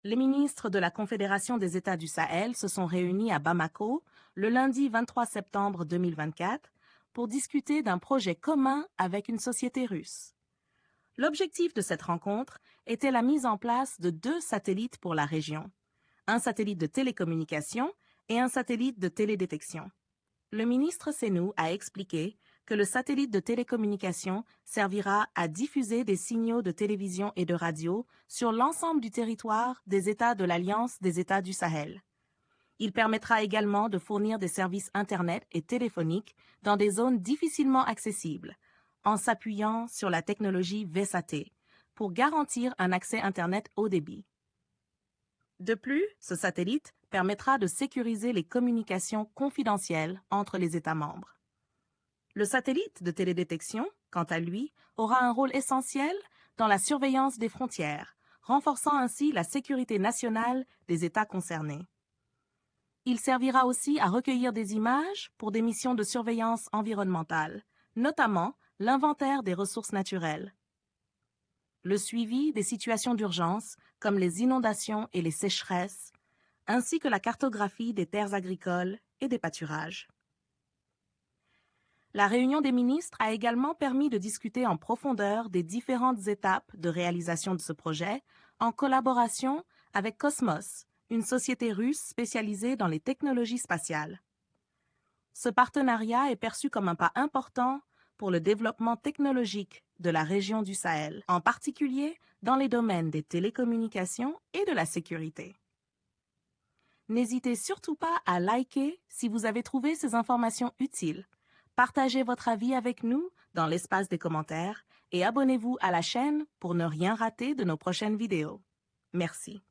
Les ministres de la Confédération des États du Sahel se sont réunis à Bamako le lundi 23 septembre 2024 pour discuter d'un projet commun avec une société russe. L'objectif de cette rencontre était la mise en place de 2 satellites pour la région, un satellite de télécommunication et un satellite de télédétection. Le ministre Senou a expliqué que le satellite de télécommunication servira à diffuser des signaux de télévision et de radio sur l'ensemble du territoire des États de l'Alliance des États du Sahel. Il permettra également de fournir des services Internet et téléphoniques dans des zones difficilement accessibles, en s'appuyant sur la technologie VSAT, pour garantir un accès Internet haut débit. De plus, ce satellite permettra de sécuriser les communications confidentielles entre les États membres. Le satellite de télédétection, quant à lui, aura un rôle essentiel dans la surveillance des frontières, renforçant ainsi la sécurité nationale des États concernés. Il servira aussi à recueillir des images pour des missions de surveillance environnementale, notamment l'inventaire des ressources naturelles, le suivi des situations d'urgence comme les inondations et les sécheresses, ainsi que la cartographie des terres agricoles et des pâturages. La réunion des ministres a également permis de discuter en profondeur des différentes étapes de réalisation de ce projet en collaboration avec Cosmos, une société russe spécialisée dans les technologies spatiales. Ce partenariat est perçu comme un pas important pour le développement technologique de la région du Sahel, en particulier dans les domaines des télécommunications et de la sécurité. N'hésitez surtout pas à liker si vous avez trouvé ces informations utiles. Partagez votre avis avec nous dans l'espace des commentaires et abonnez-vous à la chaîne pour ne rien rater de nos prochaines vidéos. Merci.